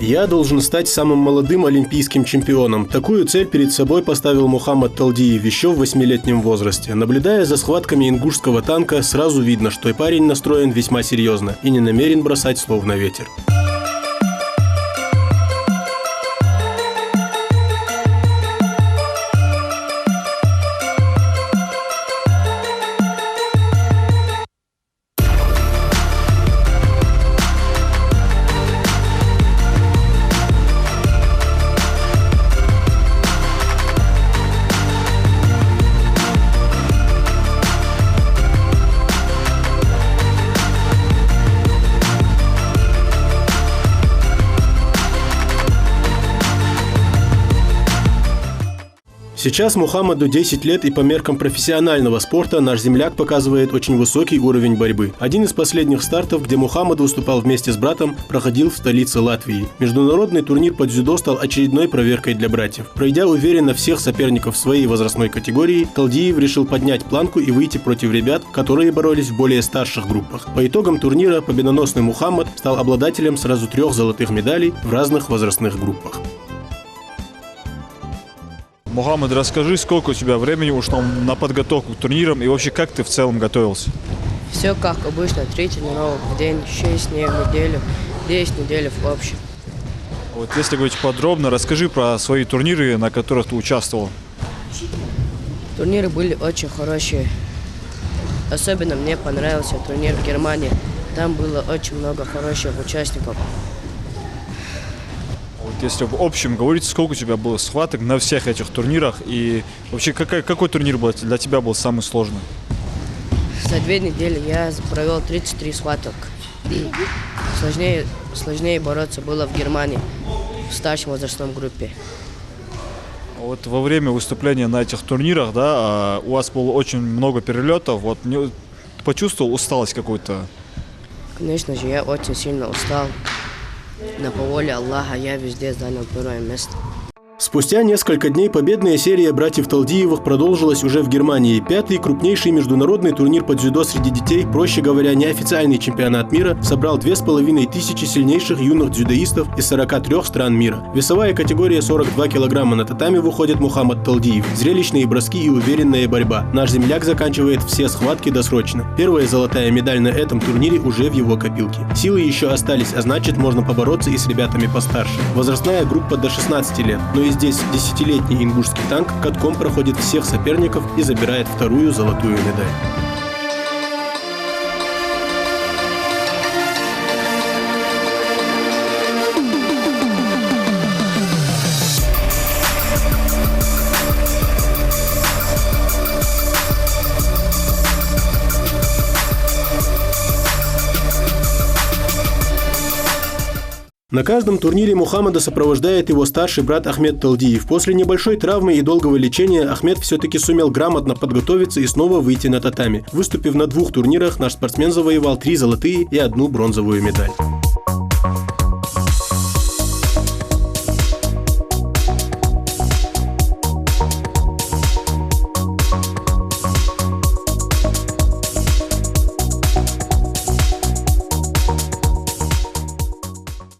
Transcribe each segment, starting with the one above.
«Я должен стать самым молодым олимпийским чемпионом». Такую цель перед собой поставил Мухаммад Талдиев еще в 8-летнем возрасте. Наблюдая за схватками ингушского танка, сразу видно, что и парень настроен весьма серьезно и не намерен бросать слов на ветер. Сейчас Мухаммаду 10 лет, и по меркам профессионального спорта наш земляк показывает очень высокий уровень борьбы. Один из последних стартов, где Мухаммад выступал вместе с братом, проходил в столице Латвии. Международный турнир по дзюдо стал очередной проверкой для братьев. Пройдя уверенно всех соперников в своей возрастной категории, Талдиев решил поднять планку и выйти против ребят, которые боролись в более старших группах. По итогам турнира победоносный Мухаммад стал обладателем сразу 3 золотых медалей в разных возрастных группах. Мухаммад, расскажи, сколько у тебя времени ушло на подготовку к турнирам и вообще как ты в целом готовился? Все как обычно, 3 тренировок в день, 6 дней в неделю, 10 недель в общем. Вот если говорить подробно, расскажи про свои турниры, на которых ты участвовал. Турниры были очень хорошие. Особенно мне понравился турнир в Германии. Там было очень много хороших участников. Если в общем говорить, сколько у тебя было схваток на всех этих турнирах и вообще какой турнир для тебя был самый сложный? За 2 недели я провел 33 схваток. Сложнее бороться было в Германии, в старшей возрастной группе. Вот во время выступления на этих турнирах, да, у вас было очень много перелетов. Вот почувствовал усталость какую-то? Конечно же, я очень сильно устал. Но по воле Аллаха я везде занял 1 место. Спустя несколько дней победная серия братьев Талдиевых продолжилась уже в Германии. 5-й крупнейший международный турнир по дзюдо среди детей, проще говоря, неофициальный чемпионат мира, собрал 2500 сильнейших юных дзюдоистов из 43 стран мира. Весовая категория 42 килограмма. На татами выходит Мухаммад Талдиев. Зрелищные броски и уверенная борьба. Наш земляк заканчивает все схватки досрочно. Первая золотая медаль на этом турнире уже в его копилке. Силы еще остались, а значит, можно побороться и с ребятами постарше. Возрастная группа до 16 лет. Но и здесь 10-летний ингушский танк катком проходит всех соперников и забирает 2-ю золотую медаль. На каждом турнире Мухаммада сопровождает его старший брат Ахмед Талдиев. После небольшой травмы и долгого лечения Ахмед все-таки сумел грамотно подготовиться и снова выйти на татами. Выступив на 2 турнирах, наш спортсмен завоевал 3 золотые и 1 бронзовую медаль.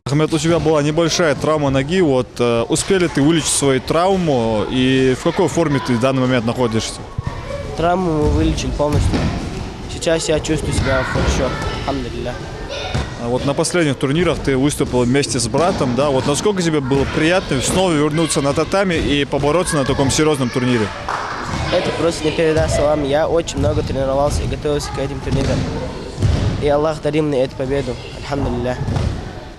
Ахмед, у тебя была небольшая травма ноги. Вот успели ты вылечить свою травму и в какой форме ты в данный момент находишься? Травму мы вылечили полностью. Сейчас я чувствую себя хорошо. Алхамдулиллах. Вот на последних турнирах ты выступил вместе с братом, да? Вот насколько тебе было приятно снова вернуться на татами и побороться на таком серьезном турнире? Это просто не передаст словам. Я очень много тренировался и готовился к этим турнирам. И Аллах дарил мне эту победу. Алхамдулиллах.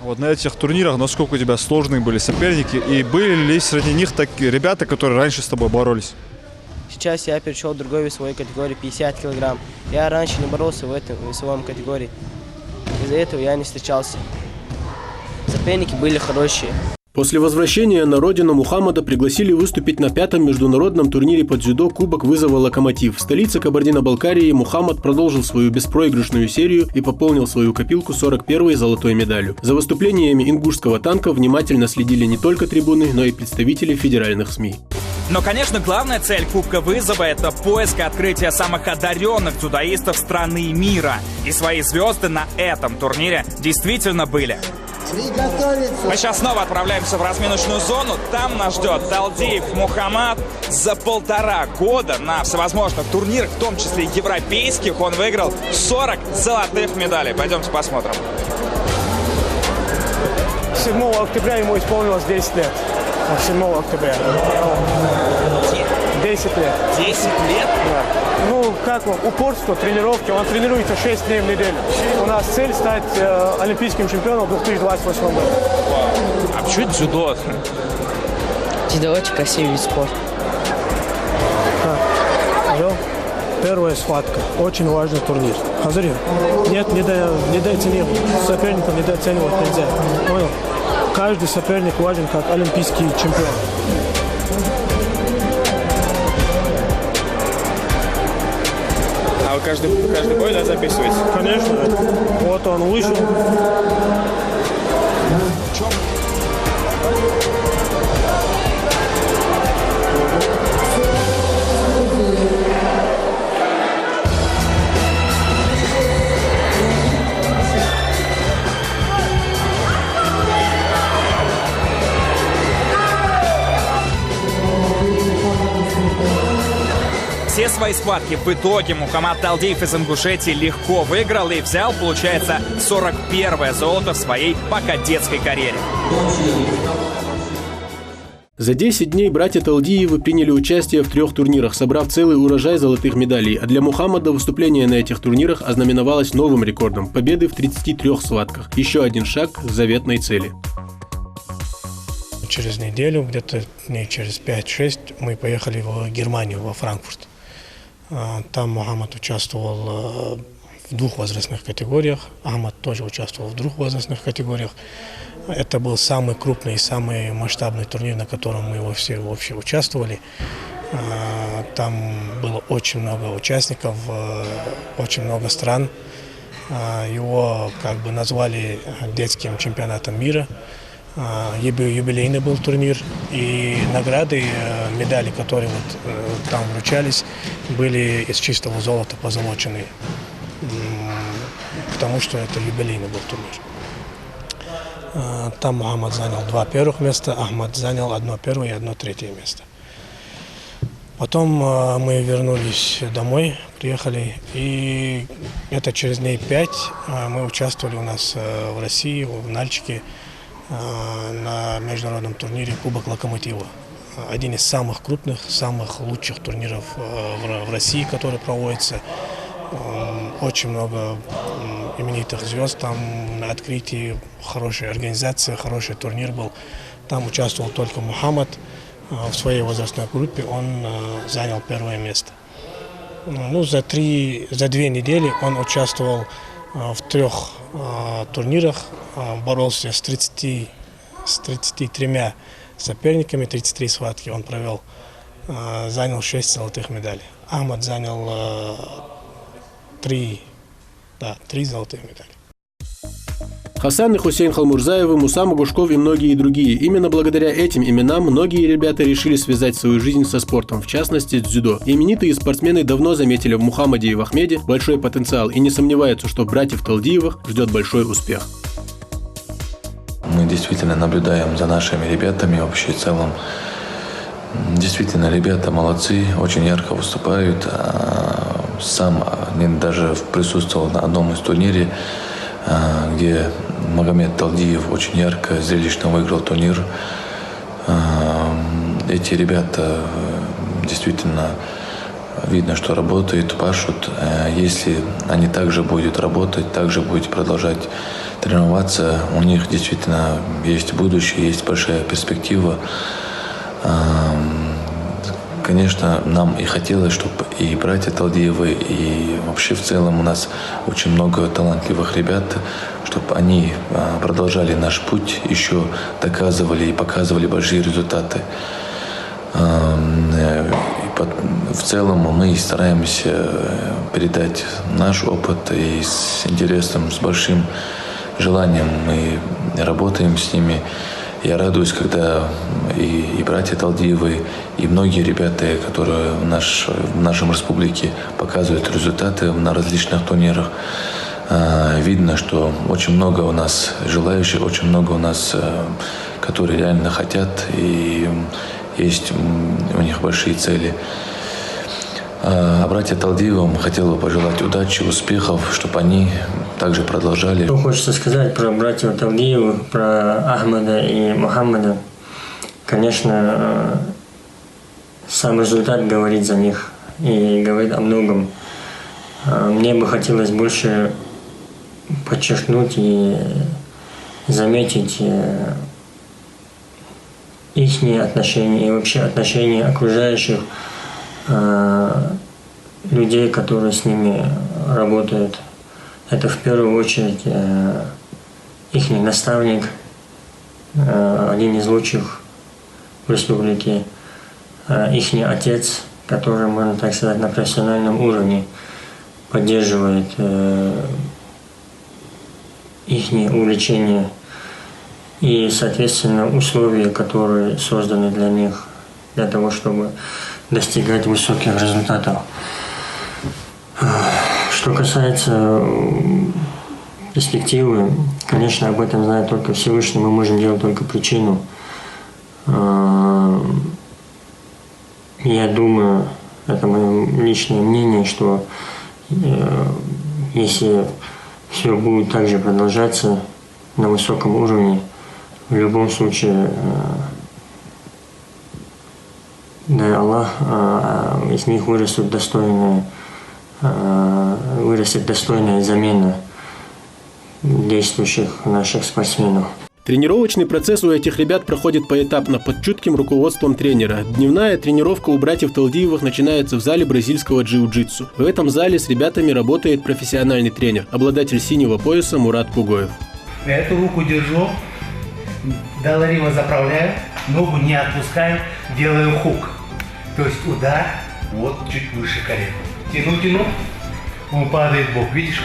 Вот на этих турнирах насколько у тебя сложные были соперники и были ли среди них такие ребята, которые раньше с тобой боролись? Сейчас я перешел в другую весовую категорию, 50 килограмм. Я раньше не боролся в этой весовой категории. Из-за этого я не встречался. Соперники были хорошие. После возвращения на родину Мухаммада пригласили выступить на 5-м международном турнире по дзюдо Кубок вызова «Локомотив». В столице Кабардино-Балкарии Мухаммад продолжил свою беспроигрышную серию и пополнил свою копилку 41-й золотой медалью. За выступлениями ингушского танка внимательно следили не только трибуны, но и представители федеральных СМИ. Но, конечно, главная цель Кубка вызова – это поиск и открытие самых одаренных дзюдоистов страны и мира. И свои звезды на этом турнире действительно были. Мы сейчас снова отправляемся в разминочную зону. Там нас ждет Талдиев Мухаммад. За 1,5 года на всевозможных турнирах, в том числе европейских, он выиграл 40 золотых медалей. Пойдемте посмотрим. 7 октября ему исполнилось 10 лет. 7 октября. 10 лет. 10 лет? Да. Ну, как он, упорство, тренировки. Он тренируется 6 дней в неделю. У нас цель стать олимпийским чемпионом в 2028 году. А почему дзюдо? Дзюдо очень красивый вид спорта. Первая схватка. Очень важный турнир. Хазарин. Нет, недооценивать. Соперника недооценивать нельзя. Понял? Каждый соперник важен как олимпийский чемпион. А вы каждый бой, да, записываете? Конечно. Вот он вышел. Все свои схватки в итоге Мухаммад Талдиев из Ингушетии легко выиграл и взял, получается, 41-е золото в своей пока детской карьере. За 10 дней братья Талдиевы приняли участие в 3 турнирах, собрав целый урожай золотых медалей. А для Мухаммада выступление на этих турнирах ознаменовалось новым рекордом – победы в 33 схватках. Еще один шаг к заветной цели. Через неделю, где-то дней через 5-6, мы поехали в Германию, во Франкфурт. Там Мухаммад участвовал в 2 возрастных категориях. Ахмад тоже участвовал в 2 возрастных категориях. Это был самый крупный и самый масштабный турнир, на котором мы все вообще участвовали. Там было очень много участников, очень много стран. Его как бы назвали детским чемпионатом мира. Юбилейный был турнир, и награды, медали, которые вот там вручались, были из чистого золота позолоченные, потому что это юбилейный был турнир. Там Мухаммад занял 2 первых места, Ахмад занял 1 первое и 1 третье место. Потом мы вернулись домой, приехали, и это через дней 5 мы участвовали у нас в России, в Нальчике, на международном турнире Кубок Локомотива. Один из самых крупных, самых лучших турниров в России, который проводится. Очень много именитых звезд там на открытии, хорошая организация, хороший турнир был. Там участвовал только Мухаммад. В своей возрастной группе он занял 1 место. Ну, за 2 недели он участвовал в 3 турнирах, боролся с 33 соперниками, 33 схватки он провел, занял 6 золотых медалей. Ахмад занял 3 золотых медали. Хасан и Хусейн Халмурзаевы, Муса Магушков и многие другие. Именно благодаря этим именам многие ребята решили связать свою жизнь со спортом, в частности дзюдо. Именитые спортсмены давно заметили в Мухаммаде и в Ахмеде большой потенциал и не сомневаются, что братьев Талдиевых ждет большой успех. Мы действительно наблюдаем за нашими ребятами вообще в целом. Действительно, ребята молодцы, очень ярко выступают. Сам даже присутствовал на одном из турниров, где Магомед Талдиев очень ярко, зрелищно выиграл турнир. Эти ребята действительно видно, что работают, пашут. Если они также будут работать, также будут продолжать тренироваться, у них действительно есть будущее, есть большая перспектива. Конечно, нам и хотелось, чтобы и братья Талдиевы, и вообще в целом у нас очень много талантливых ребят, чтобы они продолжали наш путь, еще доказывали и показывали большие результаты. В целом мы стараемся передать наш опыт и с интересом, с большим желанием мы работаем с ними. Я радуюсь, когда и братья Талдиевы, и многие ребята, которые в нашем республике показывают результаты на различных турнирах. Видно, что очень много у нас желающих, очень много у нас, которые реально хотят, и есть у них большие цели. А братья Талдиевым хотел бы пожелать удачи, успехов, чтобы они также продолжали. Что хочется сказать про братьев Талдиевых, про Ахмада и Мухаммада. Конечно, сам результат говорит за них и говорит о многом. Мне бы хотелось больше подчеркнуть и заметить их отношения и вообще отношения окружающих людей, которые с ними работают. Это в первую очередь их наставник, один из лучших в республике, их отец, который, можно так сказать, на профессиональном уровне поддерживает их увлечение и, соответственно, условия, которые созданы для них, для того, чтобы достигать высоких результатов. Что касается перспективы, конечно, об этом знает только Всевышний, мы можем делать только причину. Я думаю, это мое личное мнение, что если все будет также продолжаться на высоком уровне, в любом случае, дай Аллах, из них вырастет достойная замена действующих наших спортсменов. Тренировочный процесс у этих ребят проходит поэтапно под чутким руководством тренера. Дневная тренировка у братьев Талдиевых начинается в зале бразильского джиу-джитсу. В этом зале с ребятами работает профессиональный тренер, обладатель синего пояса Мурат Пугоев. Эту руку держу, долариво заправляю, ногу не отпускаю, делаю хук. То есть удар вот чуть выше колена. Тяну, он падает в бок, видишь?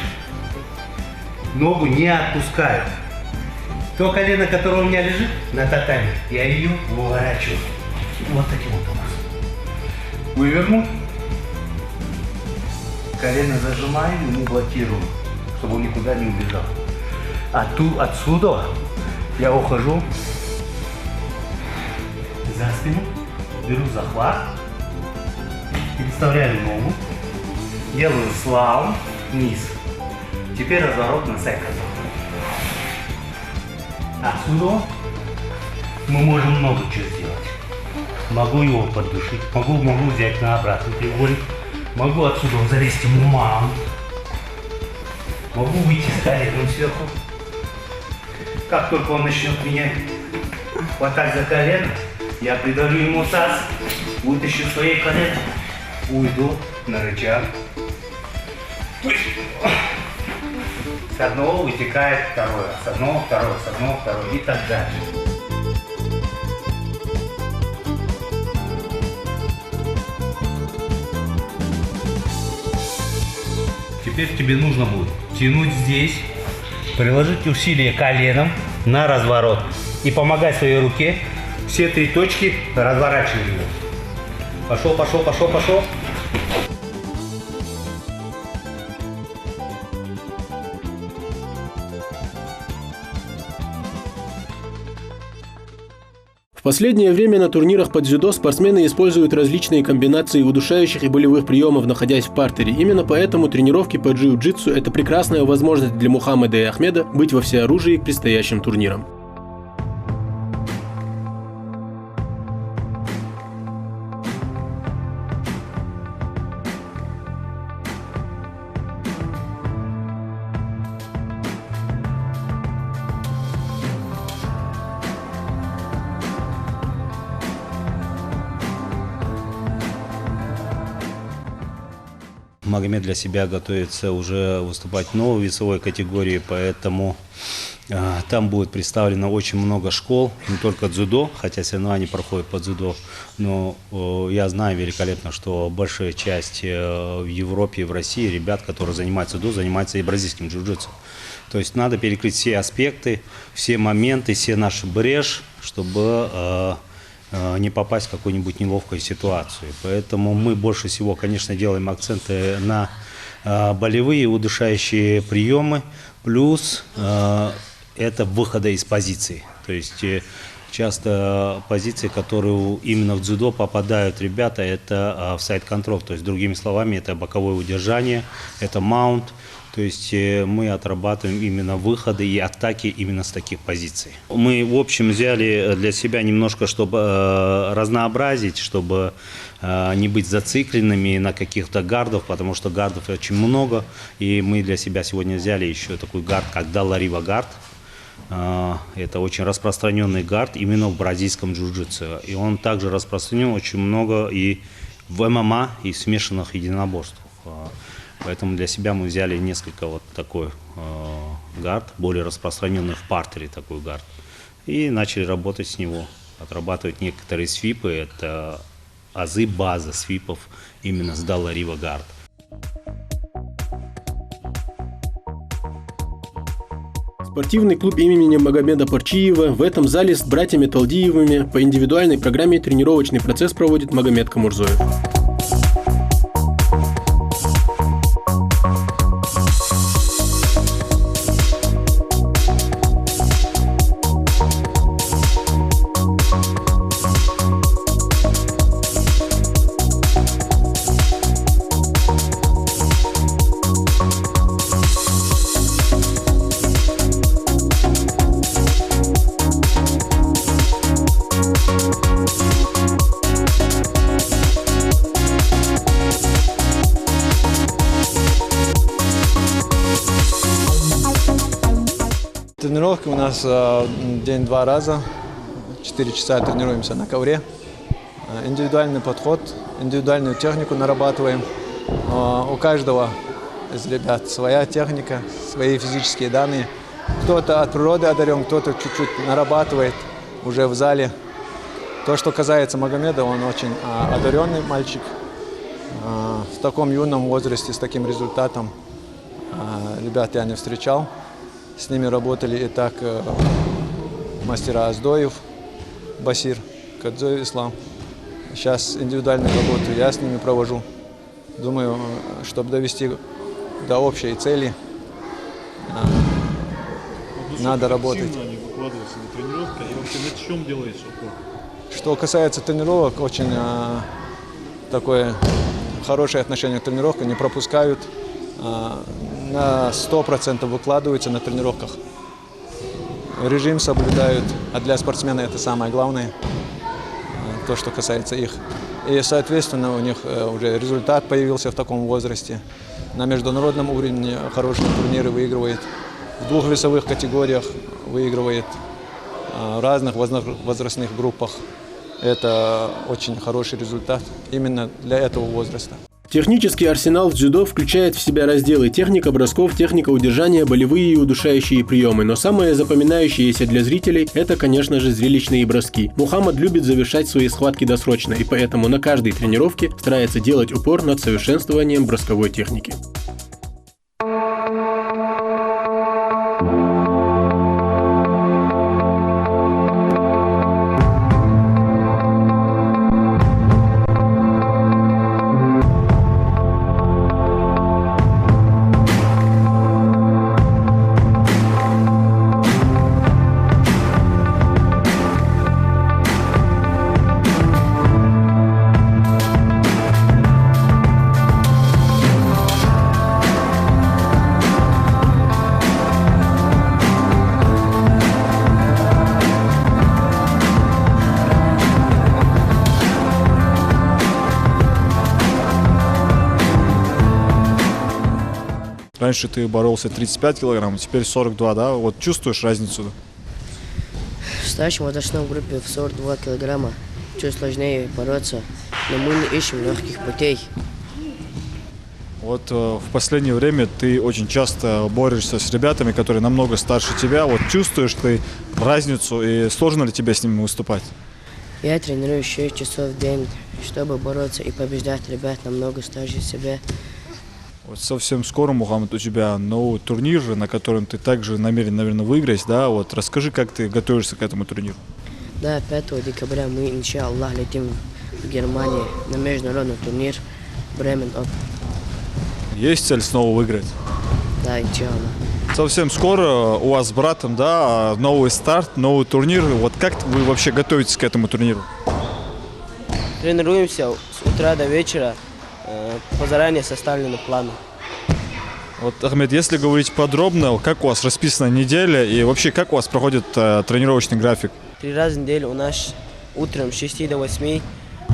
Ногу не отпускаю. То колено, которое у меня лежит на татаме, я ее выворачиваю. Вот таким вот образом. Выверну. Колено зажимаю, ему блокирую, чтобы он никуда не убежал. Отсюда я ухожу за спину, беру захват, переставляю ногу, делаю слалом вниз. Теперь разворот на сайкл. Отсюда мы можем много чего сделать. Могу его поддушить, могу взять на обратный треугольник, могу отсюда залезть ему маунт, могу выйти с коленом сверху. Как только он начнет меня хватать за колено, я придавлю ему таз, вытащу свои колено, уйду на рычаг. С одного вытекает второе, с одного второе и так дальше. Теперь тебе нужно будет тянуть здесь, приложить усилие коленом на разворот и помогать своей руке. Все 3 точки разворачивай его. Пошел. В последнее время на турнирах по дзюдо спортсмены используют различные комбинации удушающих и болевых приемов, находясь в партере. Именно поэтому тренировки по джиу-джитсу – это прекрасная возможность для Мухаммада и Ахмеда быть во всеоружии к предстоящим турнирам. Магомед для себя готовится уже выступать в новой весовой категории, поэтому там будет представлено очень много школ, не только дзюдо, хотя соревнования проходят по дзюдо, но я знаю великолепно, что большая часть в Европе и в России ребят, которые занимаются дзюдо, занимаются и бразильским джиу-джитсу. То есть надо перекрыть все аспекты, все моменты, все наши брешь, чтобы не попасть в какую-нибудь неловкую ситуацию. Поэтому мы больше всего, конечно, делаем акценты на болевые удушающие приемы, плюс это выхода из позиции. То есть часто позиции, которые именно в дзюдо попадают ребята, это офсайд-контроль. То есть, другими словами, это боковое удержание, это маунт. То есть мы отрабатываем именно выходы и атаки именно с таких позиций. Мы, в общем, взяли для себя немножко, чтобы разнообразить, чтобы не быть зацикленными на каких-то гардов, потому что гардов очень много. И мы для себя сегодня взяли еще такой гард, как Далла-Рива гард. Это очень распространенный гард именно в бразильском джиу-джитсу. И он также распространен очень много и в ММА, и в смешанных единоборствах. Поэтому для себя мы взяли несколько вот такой гард, более распространенный в партере такой гард. И начали работать с него, отрабатывать некоторые свипы. Это азы, база свипов именно с Далла-Рива гард. Спортивный клуб имени Магомеда Парчиева в этом зале с братьями Талдиевыми по индивидуальной программе тренировочный процесс проводит Магомед Камурзоев. Тренировки у нас в день 2 раза, 4 часа тренируемся на ковре. Индивидуальный подход, индивидуальную технику нарабатываем. У каждого из ребят своя техника, свои физические данные. Кто-то от природы одарен, кто-то чуть-чуть нарабатывает уже в зале. То, что касается Магомеда, он очень одаренный мальчик. В таком юном возрасте, с таким результатом ребят я не встречал. С ними работали и так мастера Аздоев, Басир, Кадзоев Ислам. Сейчас индивидуальную работу я с ними провожу. Думаю, чтобы довести до общей цели, надо работать. Они выкладываются на тренировке, и вообще на чем делаешь упор? Что касается тренировок, очень такое хорошее отношение к тренировкам, не пропускают. На 100% выкладываются на тренировках. Режим соблюдают, а для спортсмена это самое главное, то, что касается их. И, соответственно, у них уже результат появился в таком возрасте. На международном уровне хорошие турниры выигрывает, в 2 весовых категориях выигрывает, в разных возрастных группах. Это очень хороший результат именно для этого возраста. Технический арсенал в дзюдо включает в себя разделы техника бросков, техника удержания, болевые и удушающие приемы, но самое запоминающееся для зрителей – это, конечно же, зрелищные броски. Мухаммад любит завершать свои схватки досрочно, и поэтому на каждой тренировке старается делать упор над совершенствованием бросковой техники. Раньше ты боролся 35 килограмм, теперь 42, да? Вот чувствуешь разницу? В старшей возрастной группе в 42 килограмма чуть сложнее бороться, но мы не ищем легких путей. Вот в последнее время ты очень часто борешься с ребятами, которые намного старше тебя. Вот чувствуешь ты разницу и сложно ли тебе с ними выступать? Я тренируюсь 6 часов в день, чтобы бороться и побеждать ребят намного старше себя. Вот совсем скоро, Мухаммад, у тебя новый турнир, на котором ты также намерен, наверное, выиграть, да? Вот расскажи, как ты готовишься к этому турниру. Да, 5 декабря мы, иншаллах, летим в Германию на международный турнир Bremen Open. Есть цель снова выиграть? Да, иншаллах. Совсем скоро у вас с братом, да, новый старт, новый турнир. Вот как вы вообще готовитесь к этому турниру? Тренируемся с утра до вечера по заранее составленному плану. Вот, Ахмед, если говорить подробно, как у вас расписана неделя и вообще как у вас проходит тренировочный график? 3 раза в неделю у нас утром с 6 до 8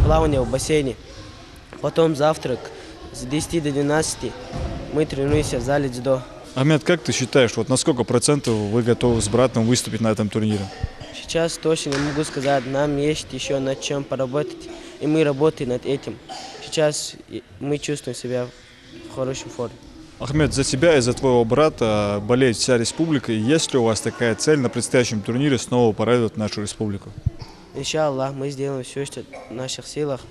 плавание в бассейне. Потом завтрак с 10 до 12 мы тренируемся в зале дзюдо. Ахмед, как ты считаешь, вот на сколько процентов вы готовы с братом выступить на этом турнире? Сейчас точно не могу сказать, нам есть еще над чем поработать, и мы работаем над этим. Сейчас мы чувствуем себя в хорошей форме. Ахмед, за тебя и за твоего брата болеет вся республика. И есть ли у вас такая цель на предстоящем турнире снова порадовать нашу республику? Иншаллах, мы сделаем все, что в наших силах.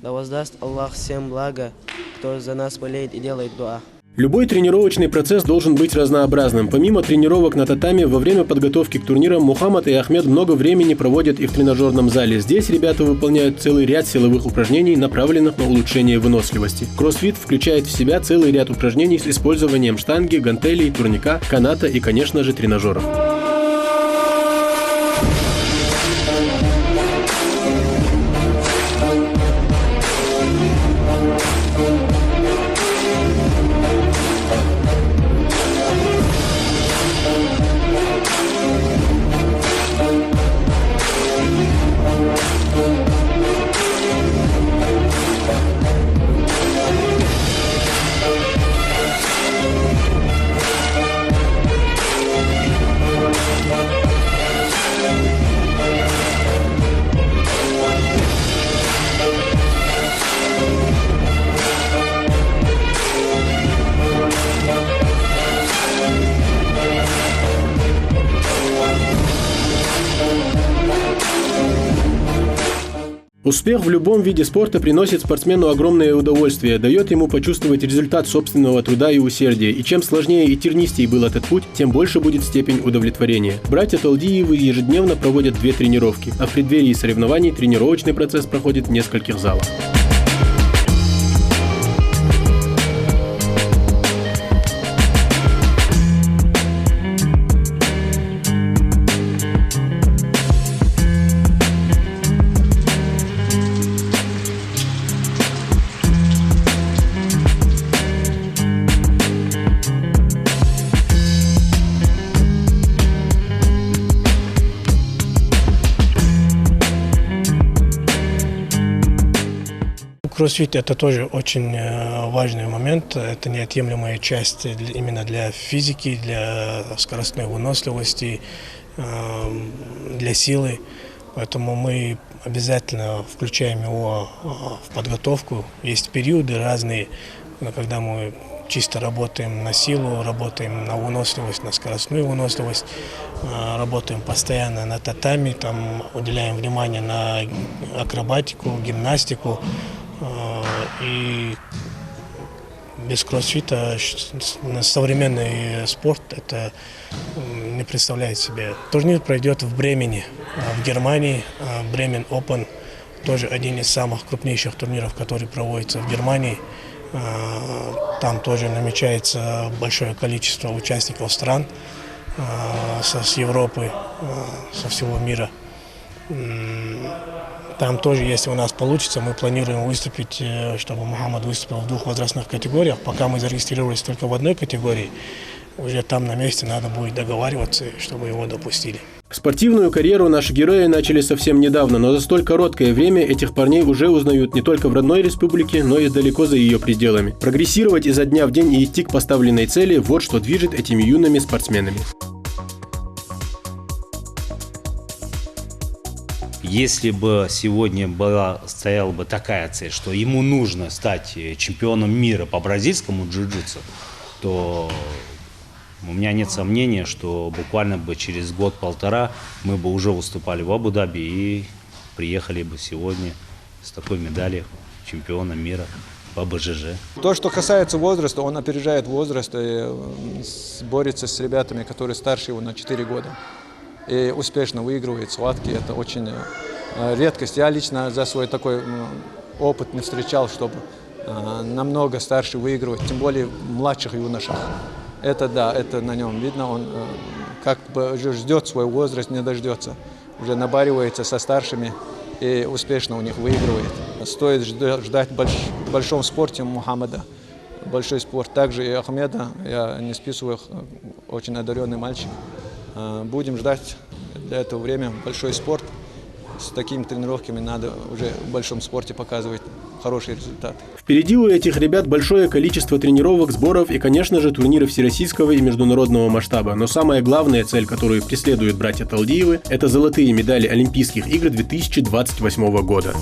Да воздаст Аллах всем благо, кто за нас болеет и делает дуа. Любой тренировочный процесс должен быть разнообразным. Помимо тренировок на татами, во время подготовки к турнирам Мухаммад и Ахмед много времени проводят и в тренажерном зале. Здесь ребята выполняют целый ряд силовых упражнений, направленных на улучшение выносливости. Кроссфит включает в себя целый ряд упражнений с использованием штанги, гантелей, турника, каната и, конечно же, тренажеров. Успех в любом виде спорта приносит спортсмену огромное удовольствие, дает ему почувствовать результат собственного труда и усердия. И чем сложнее и тернистее был этот путь, тем больше будет степень удовлетворения. Братья Талдиевы ежедневно проводят 2 тренировки, а в преддверии соревнований тренировочный процесс проходит в нескольких залах. Кроссфит – это тоже очень важный момент, это неотъемлемая часть именно для физики, для скоростной выносливости, для силы. Поэтому мы обязательно включаем его в подготовку. Есть периоды разные, когда мы чисто работаем на силу, работаем на выносливость, на скоростную выносливость, работаем постоянно на татами, там уделяем внимание на акробатику, гимнастику. И без кроссфита современный спорт это не представляет себе. Турнир пройдет в Бремене, в Германии. Бремен Open тоже один из самых крупнейших турниров, который проводится в Германии. Там тоже намечается большое количество участников стран с Европы, со всего мира. Там тоже, если у нас получится, мы планируем выступить, чтобы Мухаммад выступил в 2 возрастных категориях. Пока мы зарегистрировались только в одной категории, уже там на месте надо будет договариваться, чтобы его допустили. Спортивную карьеру наши герои начали совсем недавно, но за столь короткое время этих парней уже узнают не только в родной республике, но и далеко за ее пределами. Прогрессировать изо дня в день и идти к поставленной цели – вот что движет этими юными спортсменами. Если бы сегодня стояла бы такая цель, что ему нужно стать чемпионом мира по бразильскому джиу-джитсу, то у меня нет сомнения, что буквально бы через 1-1,5 мы бы уже выступали в Абу-Даби и приехали бы сегодня с такой медалью чемпиона мира по БЖЖ. То, что касается возраста, он опережает возраст и борется с ребятами, которые старше его на 4 года. И успешно выигрывает схватки. Это очень редкость. Я лично за свой такой опыт не встречал, чтобы намного старше выигрывает, тем более в младших юношах. Это да, это на нем видно, он как бы уже ждет свой возраст, не дождется, уже набаривается со старшими и успешно у них выигрывает. Стоит ждать в большом спорте Мухаммада, большой спорт. Также и Ахмеда, я не списываю, очень одаренный мальчик. Будем ждать для этого время большой спорт. С такими тренировками надо уже в большом спорте показывать хороший результат. Впереди у этих ребят большое количество тренировок, сборов и, конечно же, турниры всероссийского и международного масштаба. Но самая главная цель, которую преследуют братья Талдиевы, это золотые медали Олимпийских игр 2028 года.